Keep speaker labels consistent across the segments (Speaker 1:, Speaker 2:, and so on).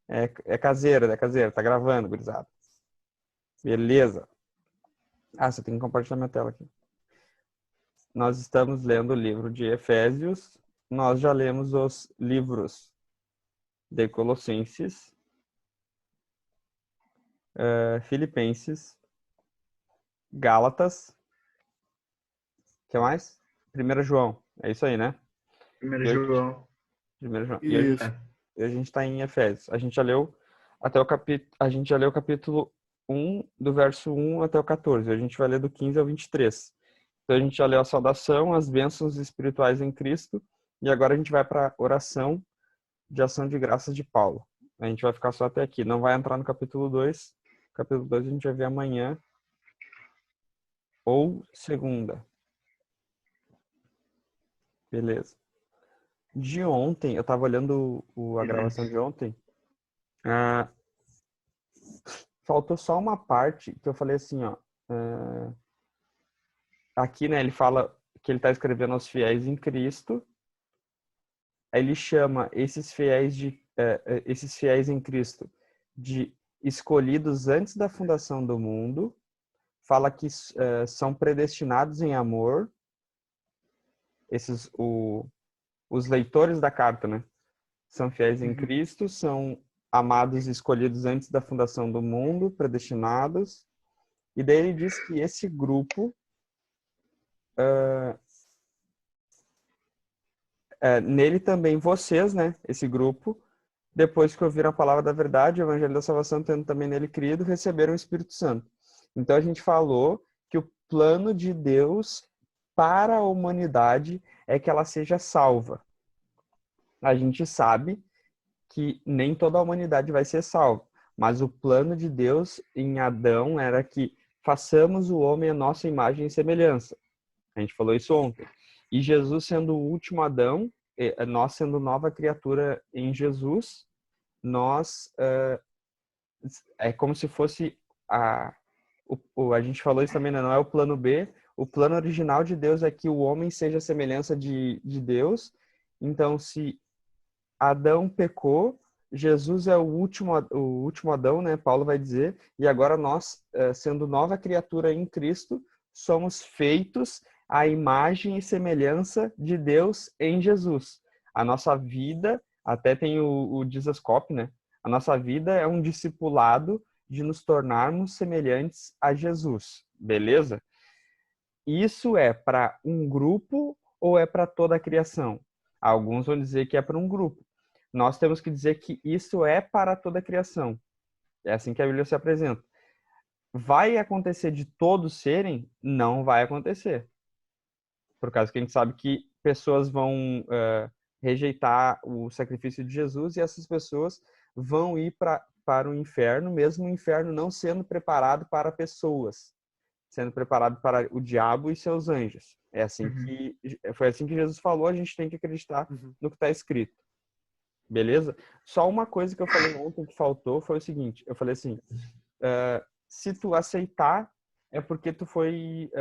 Speaker 1: É caseiro, tá gravando, gurizada. Beleza. Você tem que compartilhar minha tela aqui. Nós estamos lendo o livro de Efésios. Nós já lemos os livros de Colossenses, Filipenses, Gálatas. O que mais? 1 João. É isso aí, né?
Speaker 2: Primeiro
Speaker 1: E hoje,
Speaker 2: João.
Speaker 1: 1 João. E
Speaker 3: Isso.
Speaker 1: a gente está em Efésios. A gente já leu até o capítulo. A gente já leu o capítulo 1, do verso 1 até o 14. A gente vai ler do 15 ao 23. Então a gente já leu a saudação, as bênçãos espirituais em Cristo. E agora a gente vai para a oração de ação de graças de Paulo. A gente vai ficar só até aqui. Não vai entrar no capítulo 2. Capítulo 2 a gente vai ver amanhã ou segunda. Beleza. De ontem, eu tava olhando a gravação de ontem. Faltou só uma parte que eu falei assim, ó. Aqui, né, ele fala que ele tá escrevendo aos fiéis em Cristo. Aí ele chama esses fiéis em Cristo de escolhidos antes da fundação do mundo. Fala que são predestinados em amor. Os leitores da carta, né? São fiéis em Cristo, são amados e escolhidos antes da fundação do mundo, predestinados. E daí ele diz que esse grupo, nele também vocês, né? Esse grupo, depois que ouviram a palavra da verdade, o evangelho da salvação, tendo também nele crido, receberam o Espírito Santo. Então a gente falou que o plano de Deus para a humanidade é que ela seja salva. A gente sabe que nem toda a humanidade vai ser salva, mas o plano de Deus em Adão era que façamos o homem a nossa imagem e semelhança. A gente falou isso ontem. E Jesus sendo o último Adão, nós sendo nova criatura em Jesus, nós é como se fosse a gente falou isso também, né? Não é o plano B. O plano original de Deus é que o homem seja a semelhança de Deus. Então, se Adão pecou, Jesus é o último Adão, né? Paulo vai dizer. E agora nós, sendo nova criatura em Cristo, somos feitos à imagem e semelhança de Deus em Jesus. A nossa vida, até tem o Jesuscope, né? A nossa vida é um discipulado de nos tornarmos semelhantes a Jesus. Beleza? Isso é para um grupo ou é para toda a criação? Alguns vão dizer que é para um grupo. Nós temos que dizer que isso é para toda a criação. É assim que a Bíblia se apresenta. Vai acontecer de todos serem? Não vai acontecer. Por causa que a gente sabe que pessoas vão rejeitar o sacrifício de Jesus e essas pessoas vão ir para o inferno, mesmo o inferno não sendo preparado para pessoas, sendo preparado para o diabo e seus anjos. Foi assim que Jesus falou, a gente tem que acreditar no que está escrito. Beleza? Só uma coisa que eu falei ontem que faltou foi o seguinte, eu falei assim, se tu aceitar, é porque tu foi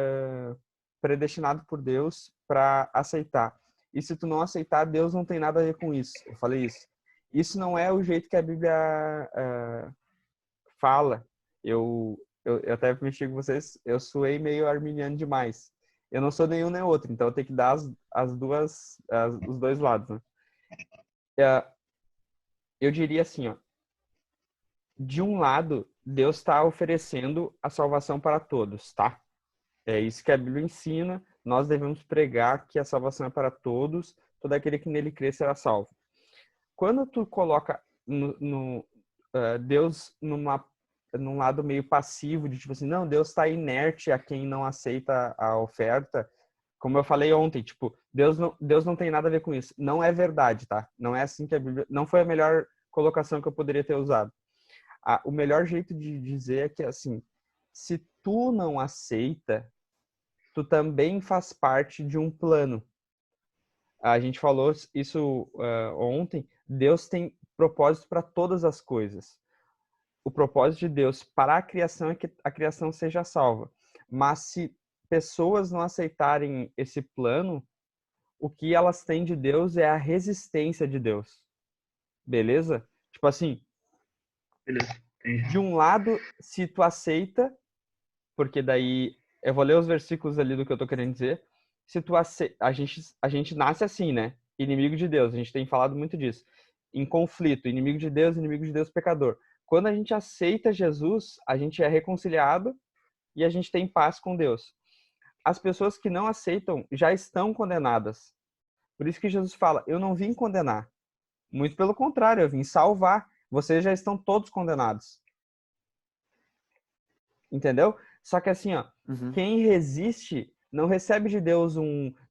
Speaker 1: predestinado por Deus para aceitar. E se tu não aceitar, Deus não tem nada a ver com isso. Eu falei isso. Isso não é o jeito que a Bíblia fala. Eu até mexi com vocês, eu suei meio arminiano demais. Eu não sou nenhum nem outro, então eu tenho que dar os dois lados, né? Eu diria assim, ó, de um lado, Deus está oferecendo a salvação para todos, tá? É isso que a Bíblia ensina. Nós devemos pregar que a salvação é para todos, todo aquele que nele crê será salvo. Quando tu coloca Deus num lado meio passivo, de tipo assim, não, Deus está inerte a quem não aceita a oferta. Como eu falei ontem, tipo, Deus não tem nada a ver com isso. Não é verdade, tá? Não é assim que a Bíblia... Não foi a melhor colocação que eu poderia ter usado. O melhor jeito de dizer é que, assim, se tu não aceita, tu também faz parte de um plano. A gente falou isso ontem. Deus tem propósito para todas as coisas. O propósito de Deus para a criação é que a criação seja salva. Mas se pessoas não aceitarem esse plano, o que elas têm de Deus é a resistência de Deus. Beleza? Tipo assim,
Speaker 2: Beleza, entendi.
Speaker 1: De um lado, se tu aceita, porque daí eu vou ler os versículos ali do que eu tô querendo dizer. Se tu aceita, a gente nasce assim, né? Inimigo de Deus, a gente tem falado muito disso. Em conflito, inimigo de Deus pecador. Quando a gente aceita Jesus, a gente é reconciliado e a gente tem paz com Deus. As pessoas que não aceitam já estão condenadas. Por isso que Jesus fala: eu não vim condenar. Muito pelo contrário, eu vim salvar. Vocês já estão todos condenados. Entendeu? Só que assim, ó, quem resiste não recebe de Deus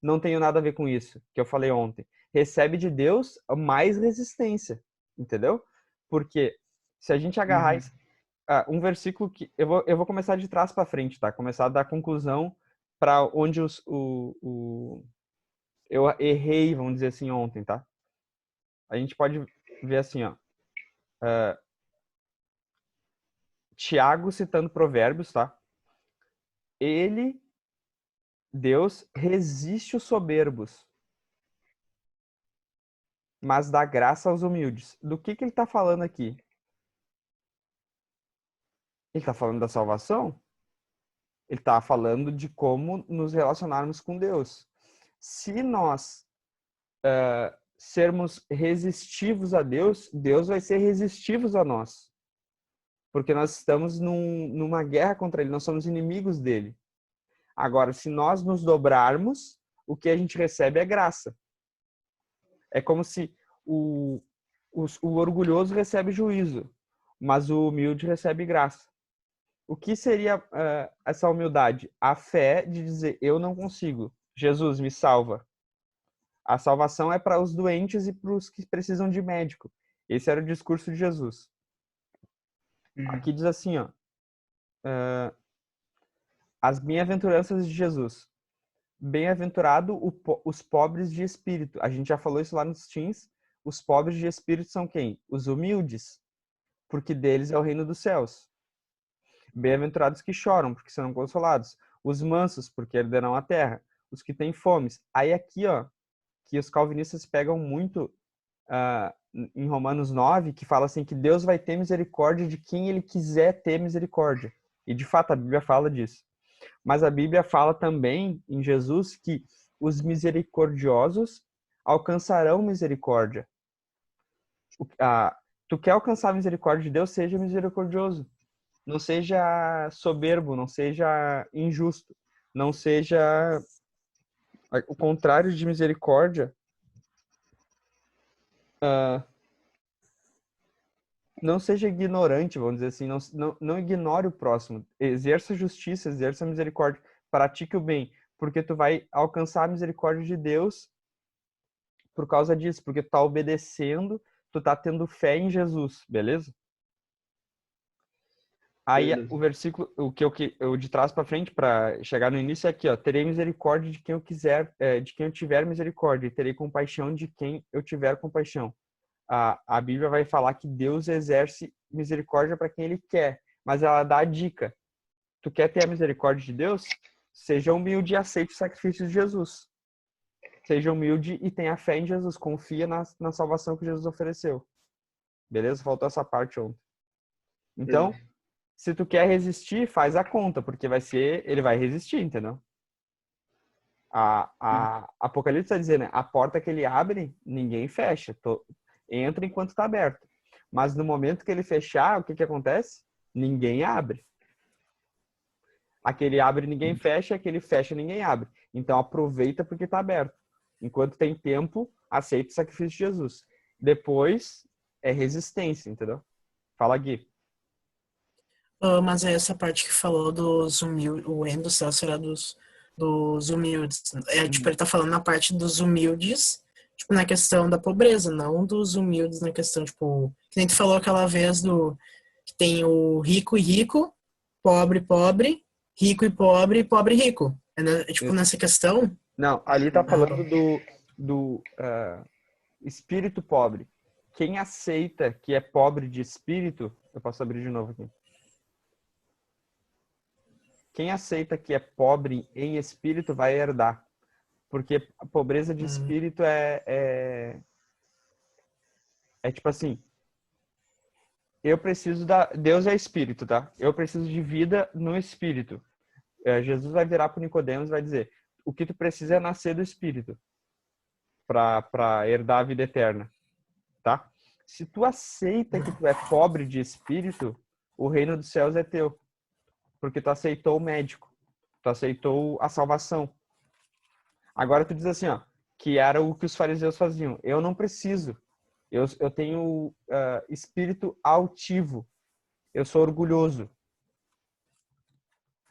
Speaker 1: não tenho nada a ver com isso, que eu falei ontem. Recebe de Deus mais resistência, entendeu? Porque se a gente agarrar um versículo que eu vou começar de trás para frente, tá? Começar da conclusão para onde eu errei, vamos dizer assim, ontem, tá? A gente pode ver assim, ó. Tiago citando Provérbios, tá? Deus resiste os soberbos, mas dá graça aos humildes. Do que ele está falando aqui? Ele está falando da salvação? Ele está falando de como nos relacionarmos com Deus. Se nós sermos resistivos a Deus, Deus vai ser resistivos a nós. Porque nós estamos numa guerra contra Ele, nós somos inimigos dele. Agora, se nós nos dobrarmos, o que a gente recebe é graça. É como se o orgulhoso recebe juízo, mas o humilde recebe graça. O que seria essa humildade? A fé de dizer, eu não consigo. Jesus, me salva. A salvação é para os doentes e para os que precisam de médico. Esse era o discurso de Jesus. Aqui diz assim, ó, as bem-aventuranças de Jesus. Bem-aventurado os pobres de espírito. A gente já falou isso lá nos teens. Os pobres de espírito são quem? Os humildes, porque deles é o reino dos céus. Bem-aventurados que choram, porque serão consolados. Os mansos, porque herdarão a terra. Os que têm fomes. Aí aqui, ó, que os calvinistas pegam muito em Romanos 9, que fala assim que Deus vai ter misericórdia de quem ele quiser ter misericórdia. E de fato a Bíblia fala disso. Mas a Bíblia fala também em Jesus que os misericordiosos alcançarão misericórdia. Tu quer alcançar a misericórdia de Deus, seja misericordioso. Não seja soberbo, não seja injusto, não seja o contrário de misericórdia. Não seja ignorante, vamos dizer assim, não ignore o próximo. Exerça justiça, exerça misericórdia, pratique o bem, porque tu vai alcançar a misericórdia de Deus por causa disso, porque tu tá obedecendo, tu tá tendo fé em Jesus, beleza? Aí o versículo, o que eu de trás para frente para chegar no início é aqui, ó: terei misericórdia de quem eu quiser, de quem eu tiver misericórdia, e terei compaixão de quem eu tiver compaixão. A Bíblia vai falar que Deus exerce misericórdia para quem ele quer, mas ela dá a dica: tu quer ter a misericórdia de Deus? Seja humilde e aceite o sacrifício de Jesus. Seja humilde e tenha fé em Jesus, confia na salvação que Jesus ofereceu. Beleza? Faltou essa parte ontem. Então, se tu quer resistir, faz a conta, porque ele vai resistir, entendeu? A Apocalipse está dizendo, né? A porta que ele abre, ninguém fecha. Entra enquanto está aberto. Mas no momento que ele fechar, o que acontece? Ninguém abre. Aquele abre, ninguém fecha. Aquele fecha, ninguém abre. Então aproveita porque está aberto. Enquanto tem tempo, aceita o sacrifício de Jesus. Depois é resistência, entendeu? Fala, Gui.
Speaker 3: Mas é essa parte que falou dos humildes, o reino do céu será dos humildes. Tipo, ele tá falando na parte dos humildes, tipo, na questão da pobreza, não dos humildes na questão, tipo, que nem tu falou aquela vez que tem o rico e rico, pobre, pobre, rico e pobre, pobre e rico. Tipo, nessa questão.
Speaker 1: Não, ali tá falando do espírito pobre. Quem aceita que é pobre de espírito, eu posso abrir de novo aqui. Quem aceita que é pobre em espírito vai herdar. Porque a pobreza de espírito é tipo assim, eu preciso Deus é espírito, tá? Eu preciso de vida no espírito. Jesus vai virar para Nicodemos e vai dizer: o que tu precisa é nascer do espírito para herdar a vida eterna, tá? Se tu aceita que tu é pobre de espírito, o reino dos céus é teu, porque tu aceitou o médico, tu aceitou a salvação. Agora tu diz assim, ó, que era o que os fariseus faziam. Eu não preciso. Eu tenho espírito altivo. Eu sou orgulhoso.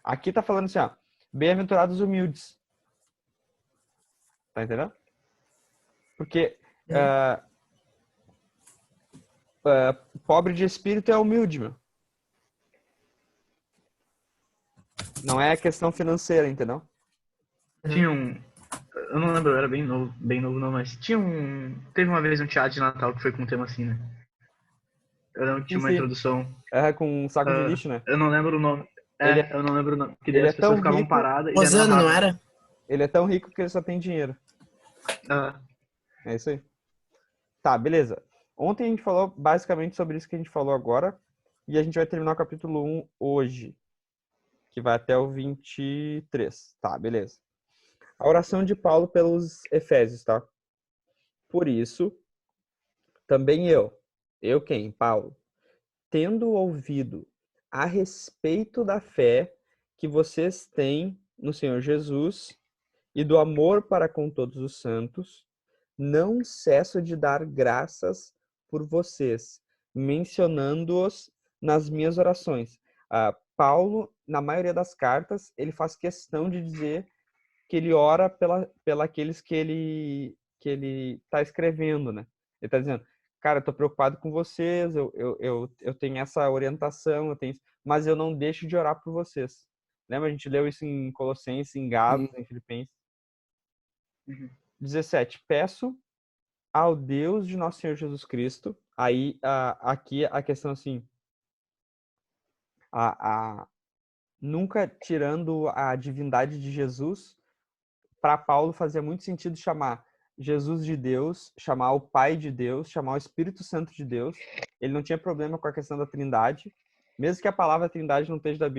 Speaker 1: Aqui tá falando assim, ó, bem-aventurados humildes. Tá entendendo? Porque pobre de espírito é humilde, meu. Não é questão financeira, entendeu?
Speaker 2: Tinha um. Eu não lembro, eu era bem novo não, mas teve uma vez um teatro de Natal que foi com um tema assim, né? Eu lembro que tinha uma
Speaker 1: Sim.
Speaker 2: introdução.
Speaker 1: Com um saco de lixo, né?
Speaker 2: Eu não lembro o nome. Eu não lembro o nome. Que daí
Speaker 1: ele
Speaker 2: as
Speaker 1: é
Speaker 2: pessoas
Speaker 1: tão
Speaker 2: ficavam
Speaker 1: rico,
Speaker 2: paradas e daí
Speaker 3: Rosana, não
Speaker 2: narravam.
Speaker 3: era?
Speaker 1: Ele é tão rico que ele só tem dinheiro. É isso aí. Tá, beleza. Ontem a gente falou basicamente sobre isso que a gente falou agora. E a gente vai terminar o capítulo 1 hoje, que vai até o 23. Tá, beleza. A oração de Paulo pelos Efésios, tá? Por isso, também eu quem? Paulo, tendo ouvido a respeito da fé que vocês têm no Senhor Jesus e do amor para com todos os santos, não cesso de dar graças por vocês, mencionando-os nas minhas orações. Paulo, na maioria das cartas, ele faz questão de dizer que ele ora pela aqueles que ele está escrevendo, né? Ele está dizendo, cara, eu tô preocupado com vocês, eu tenho essa orientação, mas eu não deixo de orar por vocês. Lembra? A gente leu isso em Colossenses, em Gálatas, em Filipenses. 17. Peço ao Deus de nosso Senhor Jesus Cristo. Aí, aqui a questão assim, nunca tirando a divindade de Jesus, para Paulo fazia muito sentido chamar Jesus de Deus, chamar o Pai de Deus, chamar o Espírito Santo de Deus. Ele não tinha problema com a questão da Trindade, mesmo que a palavra Trindade não esteja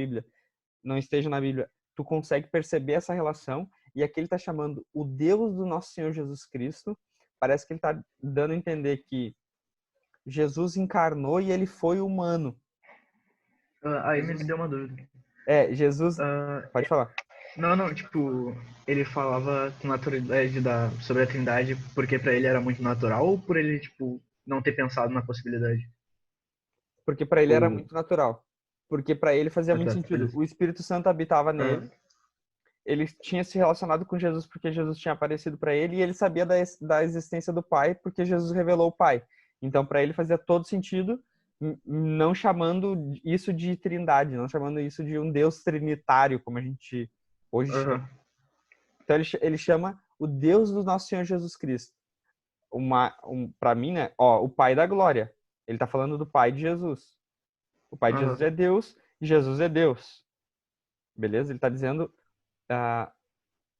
Speaker 1: não esteja na Bíblia, tu consegue perceber essa relação. E aqui ele está chamando o Deus do nosso Senhor Jesus Cristo. Parece que ele está dando a entender que Jesus encarnou e ele foi humano.
Speaker 2: Aí me deu uma dúvida.
Speaker 1: Jesus... Pode falar.
Speaker 2: Não, tipo, ele falava com naturalidade sobre a Trindade porque pra ele era muito natural ou por ele, tipo, não ter pensado na possibilidade?
Speaker 1: Porque para ele era muito natural. Porque para ele fazia muito sentido.
Speaker 2: Beleza.
Speaker 1: O Espírito Santo habitava nele. Ele tinha se relacionado com Jesus porque Jesus tinha aparecido para ele e ele sabia da existência do Pai porque Jesus revelou o Pai. Então, para ele fazia todo sentido, não chamando isso de trindade, não chamando isso de um Deus trinitário, como a gente hoje chama. Então, ele chama o Deus do nosso Senhor Jesus Cristo. Para mim, né? O Pai da glória. Ele está falando do Pai de Jesus. O Pai de Jesus é Deus e Jesus é Deus. Beleza? Ele está dizendo...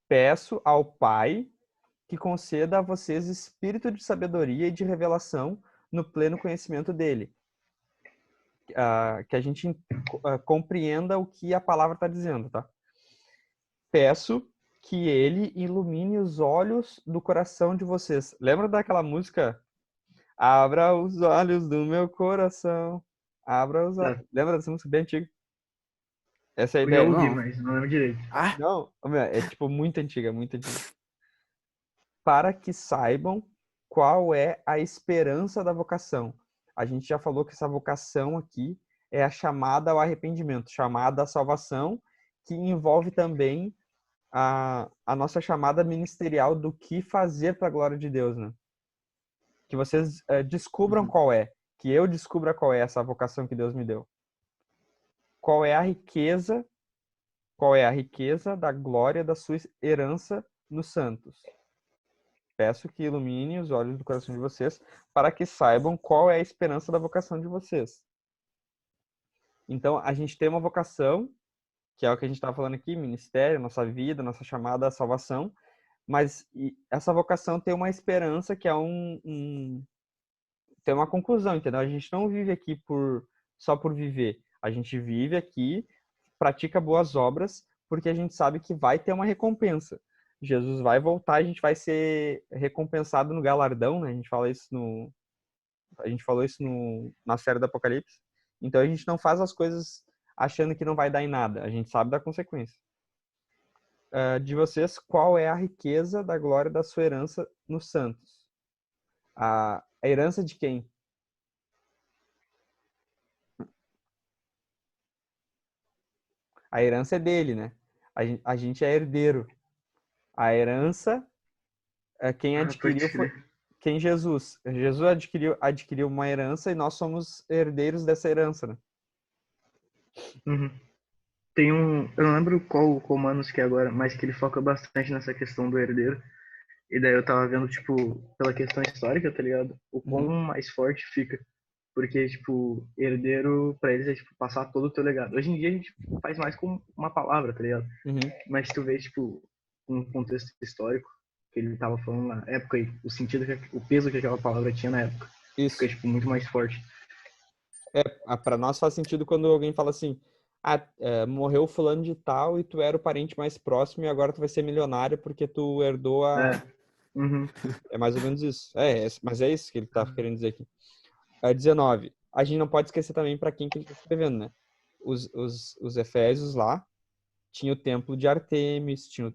Speaker 1: peço ao Pai que conceda a vocês espírito de sabedoria e de revelação no pleno conhecimento dele. Que a gente compreenda o que a palavra está dizendo, tá? Peço que ele ilumine os olhos do coração de vocês. Lembra daquela música? Abra os olhos do meu coração. Abra os olhos. Lembra dessa música bem antiga? Essa é a ideia.
Speaker 2: Eu ouvi, mas não lembro direito.
Speaker 1: Não, é tipo muito antiga, muito antiga. Para que saibam qual é a esperança da vocação. A gente já falou que essa vocação aqui é a chamada ao arrependimento, chamada à salvação, que envolve também a nossa chamada ministerial do que fazer para a glória de Deus, né? Que vocês descubram qual é, que eu descubra qual é essa vocação que Deus me deu. Qual é a riqueza da glória da sua herança nos santos. Peço que ilumine os olhos do coração de vocês para que saibam qual é a esperança da vocação de vocês. Então, a gente tem uma vocação, que é o que a gente estava falando aqui, ministério, nossa vida, nossa chamada à salvação, mas essa vocação tem uma esperança que é ter uma conclusão, entendeu? A gente não vive aqui só por viver. A gente vive aqui, pratica boas obras, porque a gente sabe que vai ter uma recompensa. Jesus vai voltar, a gente vai ser recompensado no galardão, né? A gente falou isso na série do Apocalipse. Então a gente não faz as coisas achando que não vai dar em nada. A gente sabe da consequência. De vocês, qual é a riqueza da glória da sua herança nos santos? A herança de quem? A herança é dele, né? A gente é herdeiro. A herança, quem adquiriu foi quem Jesus. Jesus adquiriu uma herança e nós somos herdeiros dessa herança, né?
Speaker 2: Uhum. Tem eu não lembro qual Romanos que é agora, mas que ele foca bastante nessa questão do herdeiro. E daí eu tava vendo, tipo, pela questão histórica, tá ligado? O quão mais forte fica. Porque, tipo, herdeiro pra eles é, tipo, passar todo o teu legado. Hoje em dia a gente faz mais com uma palavra, tá ligado? Mas tu vê, tipo, um contexto histórico que ele tava falando na época e o sentido, o peso que aquela palavra tinha na época.
Speaker 1: Isso.
Speaker 2: Fica, tipo, muito mais forte.
Speaker 1: Para nós faz sentido quando alguém fala assim, morreu fulano de tal e tu era o parente mais próximo e agora tu vai ser milionário porque tu herdou a... É mais ou menos isso. Mas é isso que ele tá querendo dizer aqui. 19. A gente não pode esquecer também para quem que ele está escrevendo, né? Os Efésios lá tinha o templo de Artemis, tinha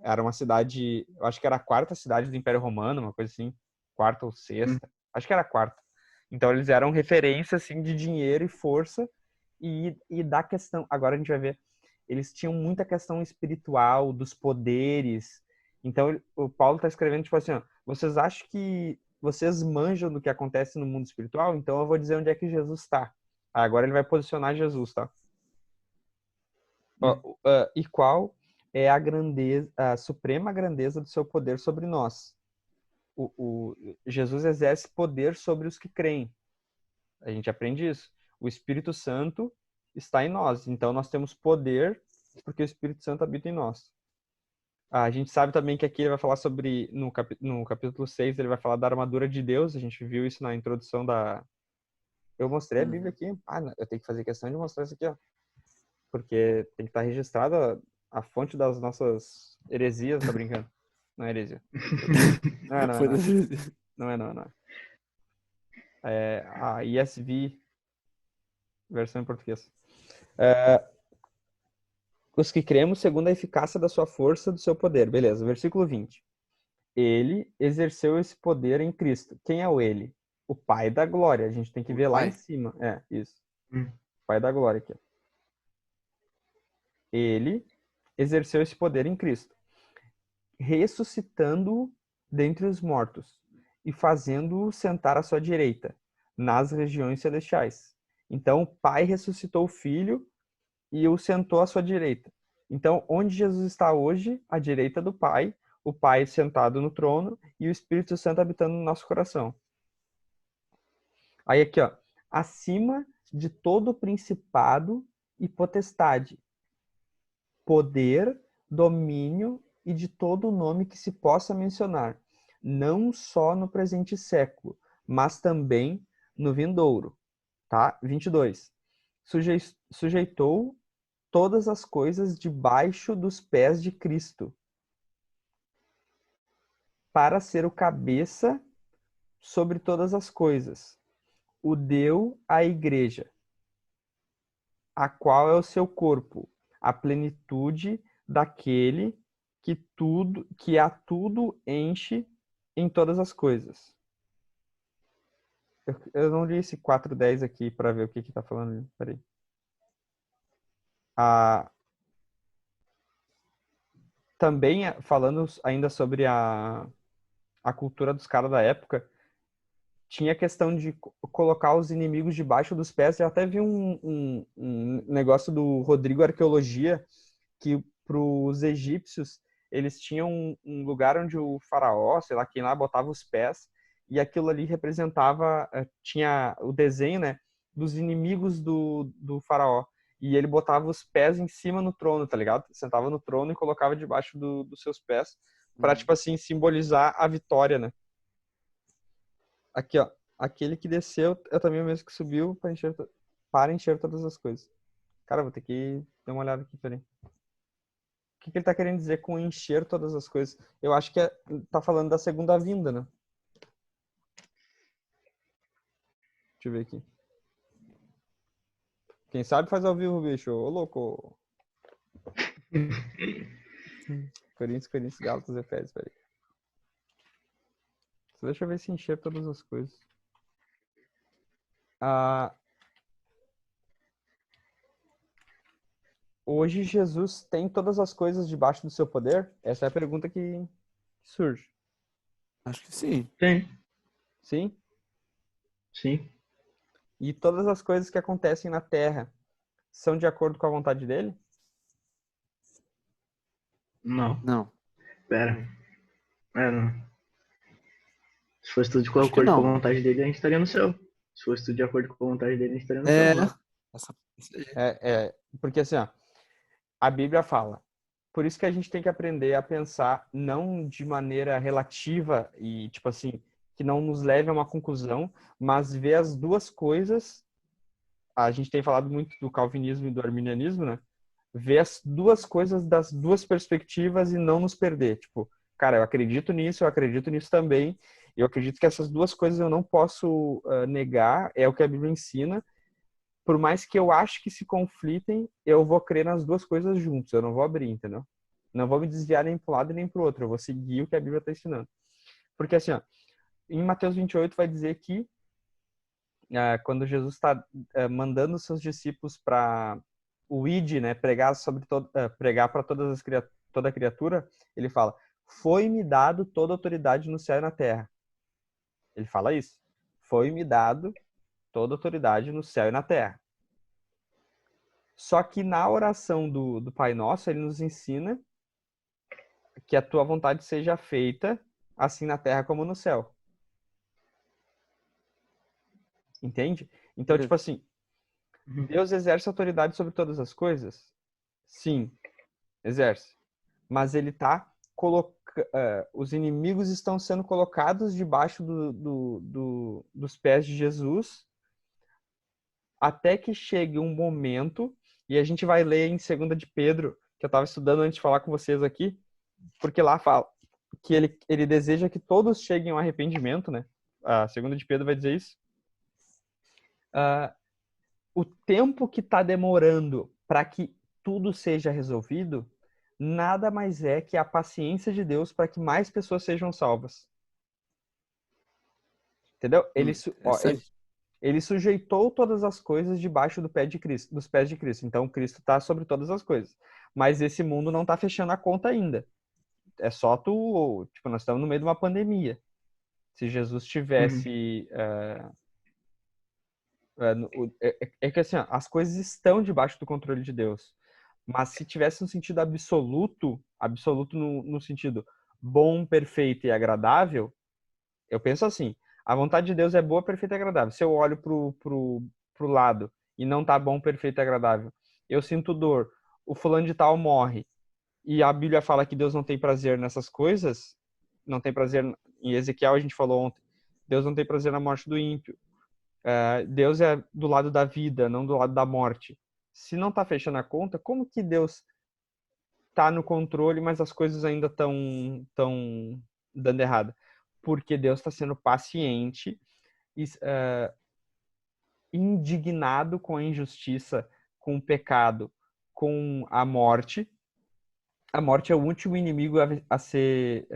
Speaker 1: era uma cidade, eu acho que era a quarta cidade do Império Romano, uma coisa assim, quarta ou sexta, acho que era a quarta. Então eles eram referência assim de dinheiro e força e da questão, agora a gente vai ver, eles tinham muita questão espiritual, dos poderes. Então o Paulo está escrevendo tipo assim, ó, vocês acham que vocês manjam do que acontece no mundo espiritual? Então eu vou dizer onde é que Jesus está. Agora ele vai posicionar Jesus, tá? E qual é a grandeza, a suprema grandeza do seu poder sobre nós? Jesus exerce poder sobre os que creem. A gente aprende isso. O Espírito Santo está em nós. Então nós temos poder porque o Espírito Santo habita em nós. A gente sabe também que aqui ele vai falar sobre, no capítulo 6, ele vai falar da armadura de Deus. A gente viu isso na introdução da... Eu mostrei a Bíblia aqui. Eu tenho que fazer questão de mostrar isso aqui, ó. Porque tem que estar registrada a fonte das nossas heresias, tá brincando? Não é heresia. Não é. É a ESV, versão em português. Os que cremos segundo a eficácia da sua força, do seu poder. Beleza, versículo 20. Ele exerceu esse poder em Cristo. Quem é o ele? O Pai da glória. A gente tem que ver lá em cima. Isso. Pai da glória aqui. Ele exerceu esse poder em Cristo, ressuscitando-o dentre os mortos e fazendo-o sentar à sua direita, nas regiões celestiais. Então, o Pai ressuscitou o Filho e o sentou à sua direita. Então, onde Jesus está hoje? À direita do Pai, o Pai sentado no trono e o Espírito Santo habitando no nosso coração. Aí aqui, ó, acima de todo principado e potestade, poder, domínio e de todo nome que se possa mencionar, não só no presente século, mas também no vindouro. Tá? 22. Sujeitou todas as coisas debaixo dos pés de Cristo, para ser o cabeça sobre todas as coisas. O deu à igreja, a qual é o seu corpo, a plenitude daquele que a tudo enche em todas as coisas. Eu não li esse 4:10 aqui para ver o que está falando. Peraí. Também falando ainda sobre a cultura dos caras da época, tinha a questão de colocar os inimigos debaixo dos pés. Eu até vi um negócio do Rodrigo Arqueologia, que para os egípcios, eles tinham um lugar onde o faraó, sei lá, quem lá, botava os pés, e aquilo ali representava, tinha o desenho, né, dos inimigos do faraó. E ele botava os pés em cima no trono, tá ligado? Sentava no trono e colocava debaixo dos seus pés, para, tipo assim, simbolizar a vitória, né? Aqui, ó. aquele que desceu é também o mesmo que subiu para encher todas as coisas. Cara, vou ter que dar uma olhada aqui, peraí. O que ele tá querendo dizer com encher todas as coisas? Eu acho que tá falando da segunda vinda, né? Deixa eu ver aqui. Quem sabe faz ao vivo, bicho. Ô, louco. Corinthians, Gálatas, Efésios, peraí. Só deixa eu ver se encher todas as coisas. Hoje Jesus tem todas as coisas debaixo do seu poder? Essa é a pergunta que surge.
Speaker 4: Acho que sim.
Speaker 2: Tem,
Speaker 1: Sim?
Speaker 2: sim.
Speaker 1: E todas as coisas que acontecem na Terra são de acordo com a vontade dele?
Speaker 2: Não,
Speaker 4: Não.
Speaker 2: pera. Não. Se fosse tudo de
Speaker 4: Acho que
Speaker 2: acordo com a
Speaker 4: não.
Speaker 2: vontade dele, a gente estaria no céu. Se fosse tudo de acordo com a vontade dele, a gente estaria no
Speaker 4: É.
Speaker 2: céu, mano.
Speaker 4: Isso aí.
Speaker 1: Porque assim, ó, a Bíblia fala. Por isso que a gente tem que aprender a pensar não de maneira relativa e, tipo assim, que não nos leve a uma conclusão, mas ver as duas coisas. A gente tem falado muito do calvinismo e do arminianismo, né? Ver as duas coisas das duas perspectivas e não nos perder. Tipo, cara, eu acredito nisso também. Eu acredito que essas duas coisas eu não posso negar, é o que a Bíblia ensina. Por mais que eu ache que se conflitem, eu vou crer nas duas coisas juntos, eu não vou abrir, entendeu? Não vou me desviar nem para um lado nem para o outro, eu vou seguir o que a Bíblia está ensinando. Porque assim, ó, em Mateus 28 vai dizer que quando Jesus está mandando os seus discípulos para o id, né, pregar para toda criatura, ele fala: foi-me dado toda autoridade no céu e na terra. Ele fala isso. Foi-me dado toda autoridade no céu e na terra. Só que na oração do Pai Nosso, ele nos ensina que a tua vontade seja feita assim na terra como no céu. Entende? Então, tipo assim, Deus exerce autoridade sobre todas as coisas? Sim, exerce. Mas ele tá os inimigos estão sendo colocados debaixo dos pés de Jesus até que chegue um momento, e a gente vai ler em 2 de Pedro, que eu estava estudando antes de falar com vocês aqui, porque lá fala que ele deseja que todos cheguem ao arrependimento, né? A 2 de Pedro vai dizer isso. O tempo que está demorando para que tudo seja resolvido nada mais é que a paciência de Deus para que mais pessoas sejam salvas. Entendeu? Ele sujeitou todas as coisas debaixo dos pés de Cristo. Então, Cristo está sobre todas as coisas. Mas esse mundo não está fechando a conta ainda. É só tipo, nós estamos no meio de uma pandemia. Se Jesus tivesse... É que assim, ó, as coisas estão debaixo do controle de Deus. Mas se tivesse um sentido absoluto no sentido bom, perfeito e agradável, eu penso assim, a vontade de Deus é boa, perfeita e agradável. Se eu olho pro lado e não tá bom, perfeito e agradável, eu sinto dor, o fulano de tal morre, e a Bíblia fala que Deus não tem prazer nessas coisas, não tem prazer, em Ezequiel a gente falou ontem, Deus não tem prazer na morte do ímpio. Deus é do lado da vida, não do lado da morte. Se não tá fechando a conta, como que Deus tá no controle, mas as coisas ainda estão dando errado? Porque Deus está sendo paciente, indignado com a injustiça, com o pecado, com a morte. A morte é o último inimigo a ser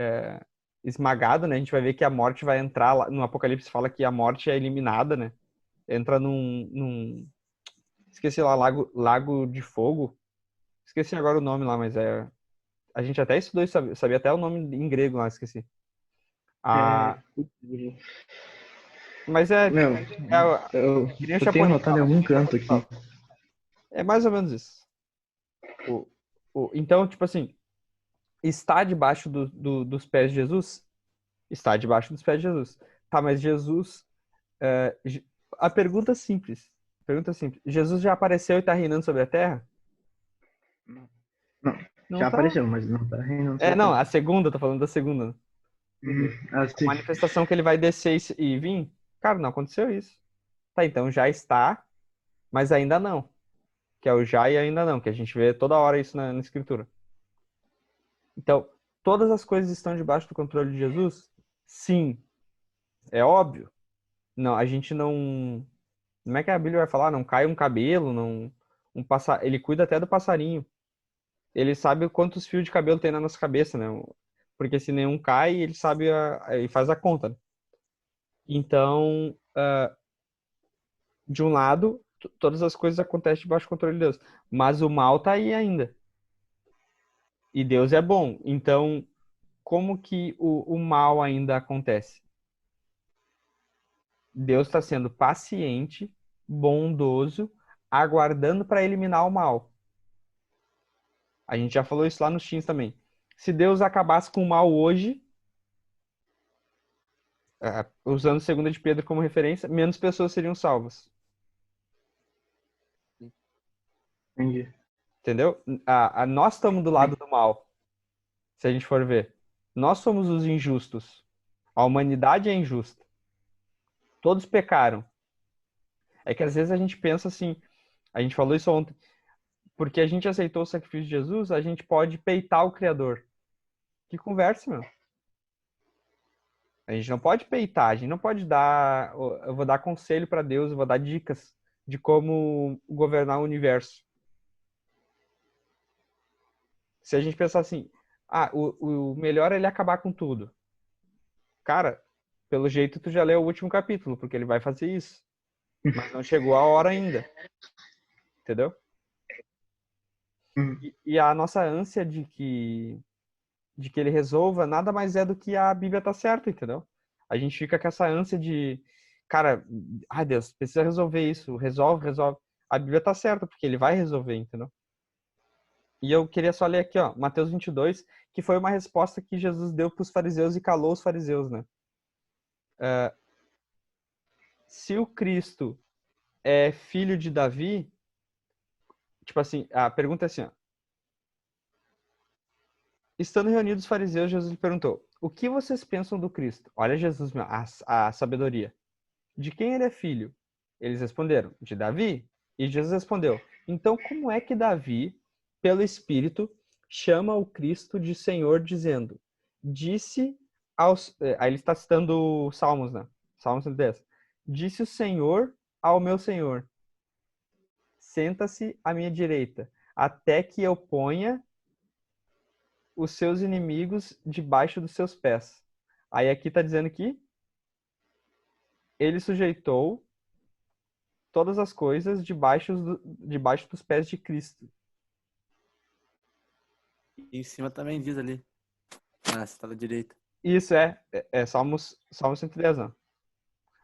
Speaker 1: esmagado, né? A gente vai ver que a morte vai entrar lá, no Apocalipse fala que a morte é eliminada, né? Entra esqueci lá, lago de fogo. Esqueci agora o nome lá, mas a gente até estudou isso, sabia até o nome em grego lá, esqueci. Mas
Speaker 2: Meu, eu tenho anotado em algum canto aqui.
Speaker 1: É mais ou menos isso. Então, tipo assim, está debaixo dos pés de Jesus? Está debaixo dos pés de Jesus. Tá, mas Jesus... a pergunta é simples. Jesus já apareceu e está reinando sobre a Terra?
Speaker 2: Não, já apareceu, mas não tá reinando sobre a
Speaker 1: não,
Speaker 2: terra.
Speaker 1: a segunda, tô falando da segunda. A
Speaker 2: Sim.
Speaker 1: manifestação que ele vai descer e vir, Cara, não aconteceu isso. Tá, então já está, mas ainda não. Que é o já e ainda não, que a gente vê toda hora isso na Escritura. Então, todas as coisas estão debaixo do controle de Jesus? Sim. É óbvio. Não, a gente não... Como é que a Bíblia vai falar? Não cai um cabelo, não... Ele cuida até do passarinho. Ele sabe quantos fios de cabelo tem na nossa cabeça, né? Porque se nenhum cai, ele sabe e faz a conta, né? Então, de um lado, todas as coisas acontecem debaixo do controle de Deus. Mas o mal tá aí ainda. E Deus é bom. Então, como que o mal ainda acontece? Deus está sendo paciente, bondoso, aguardando para eliminar o mal. A gente já falou isso lá nos Teams também. Se Deus acabasse com o mal hoje, usando 2 de Pedro como referência, menos pessoas seriam salvas.
Speaker 2: Entendi.
Speaker 1: Entendeu? Nós estamos do lado do mal, se a gente for ver. Nós somos os injustos. A humanidade é injusta. Todos pecaram. É que às vezes a gente pensa assim, a gente falou isso ontem, porque a gente aceitou o sacrifício de Jesus, a gente pode peitar o Criador. Que conversa, meu. A gente não pode peitar, a gente não pode dar. Eu vou dar conselho para Deus, eu vou dar dicas de como governar o universo. Se a gente pensar assim, o melhor é ele acabar com tudo. Cara, pelo jeito tu já leu o último capítulo, porque ele vai fazer isso. Mas não chegou a hora ainda. Entendeu? E a nossa ânsia de que ele resolva nada mais é do que a Bíblia tá certa, entendeu? A gente fica com essa ânsia de, cara, ai Deus, precisa resolver isso, resolve. A Bíblia tá certa, porque ele vai resolver, entendeu? E eu queria só ler aqui, ó, Mateus 22, que foi uma resposta que Jesus deu para os fariseus e calou os fariseus, né? Se o Cristo é filho de Davi, tipo assim, a pergunta é assim, ó. Estando reunidos os fariseus, Jesus lhe perguntou: o que vocês pensam do Cristo? Olha Jesus, a sabedoria. De quem ele é filho? Eles responderam: de Davi. E Jesus respondeu: então como é que Davi, pelo Espírito, chama o Cristo de Senhor, dizendo: disse aos... Aí ele está citando Salmos, né? Salmos 110. Disse o Senhor ao meu Senhor: senta-se à minha direita, até que eu ponha os seus inimigos debaixo dos seus pés. Aí aqui está dizendo que ele sujeitou todas as coisas debaixo dos pés de Cristo.
Speaker 4: E em cima também diz ali. Você tá da direita.
Speaker 1: Isso é Salmos 110. Né?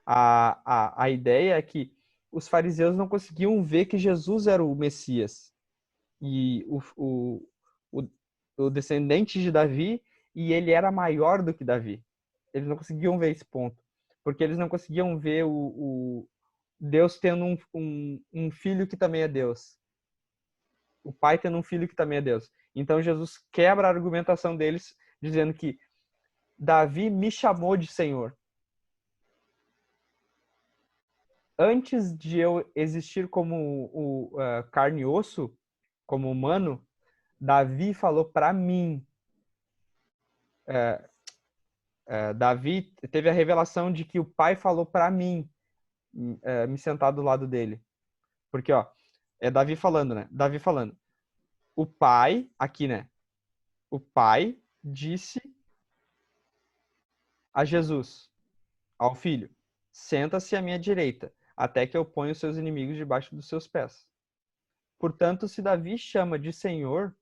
Speaker 1: A ideia é que os fariseus não conseguiam ver que Jesus era o Messias. E o descendente de Davi, e ele era maior do que Davi. Eles não conseguiam ver esse ponto. Porque eles não conseguiam ver o Deus tendo um filho que também é Deus. O pai tendo um filho que também é Deus. Então Jesus quebra a argumentação deles, dizendo que Davi me chamou de Senhor. Antes de eu existir como carne e osso, como humano, Davi falou para mim. Davi teve a revelação de que o pai falou para mim me sentar do lado dele. Porque, ó, é Davi falando, né? Davi falando. O pai, aqui, né? O pai disse a Jesus, ao filho: senta-se à minha direita, até que eu ponha os seus inimigos debaixo dos seus pés. Portanto, se Davi chama de Senhor,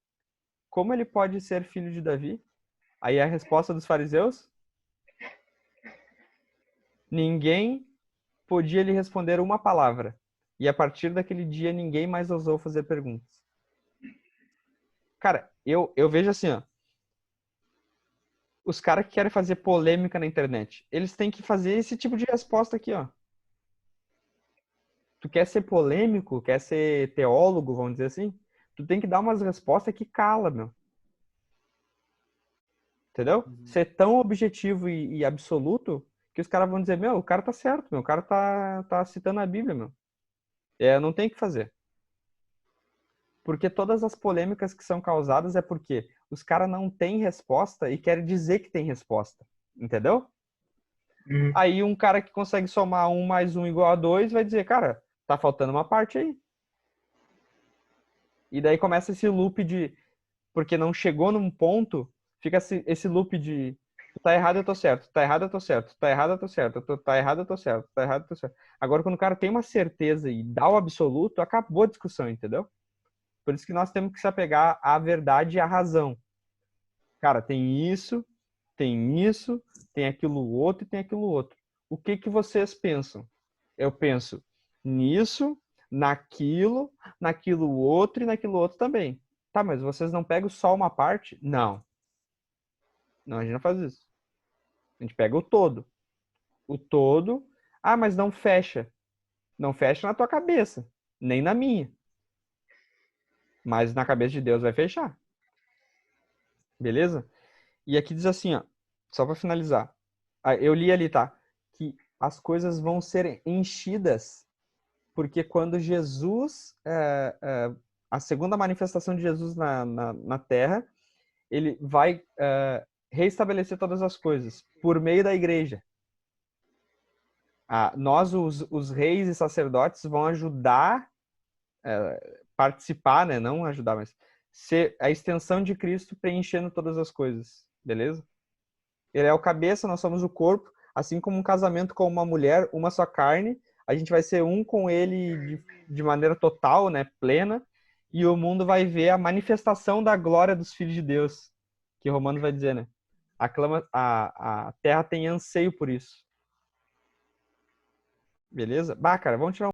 Speaker 1: como ele pode ser filho de Davi? Aí a resposta dos fariseus: ninguém podia lhe responder uma palavra. E a partir daquele dia, ninguém mais ousou fazer perguntas. Cara, eu vejo assim, ó. Os caras que querem fazer polêmica na internet, eles têm que fazer esse tipo de resposta aqui, ó. Tu quer ser polêmico, quer ser teólogo, vamos dizer assim, tu tem que dar umas respostas que cala, meu. Entendeu? Ser tão objetivo e absoluto que os caras vão dizer, meu, o cara tá certo, meu, o cara tá citando a Bíblia, meu. Não tem o que fazer. Porque todas as polêmicas que são causadas é porque os caras não têm resposta e querem dizer que tem resposta. Entendeu? Aí um cara que consegue somar 1 mais 1 igual a 2 vai dizer, cara, tá faltando uma parte aí. E daí começa esse loop de... Porque não chegou num ponto, fica esse loop de... Tá errado, eu tô certo. Tá errado, eu tô certo. Tá errado, eu tô certo. Tá errado, eu tô certo. Tá errado, eu tô certo. Agora, quando o cara tem uma certeza e dá o absoluto, acabou a discussão, entendeu? Por isso que nós temos que se apegar à verdade e à razão. Cara, tem isso, tem aquilo outro e tem aquilo outro. O que que vocês pensam? Eu penso nisso, naquilo outro e naquilo outro também. Tá, mas vocês não pegam só uma parte? Não. Não, a gente não faz isso. A gente pega o todo. O todo, mas não fecha. Não fecha na tua cabeça, nem na minha. Mas na cabeça de Deus vai fechar. Beleza? E aqui diz assim, ó, só para finalizar. Eu li ali, tá? Que as coisas vão ser enchidas, porque quando Jesus, a segunda manifestação de Jesus na Terra, ele vai reestabelecer todas as coisas por meio da igreja. Nós, os reis e sacerdotes, vão ajudar, participar, né? Não ajudar, mas ser a extensão de Cristo preenchendo todas as coisas, beleza? Ele é o cabeça, nós somos o corpo, assim como um casamento com uma mulher, uma só carne, a gente vai ser um com ele de maneira total, né, plena, e o mundo vai ver a manifestação da glória dos filhos de Deus, que Romanos vai dizer, né? A terra tem anseio por isso. Beleza? Cara, vamos tirar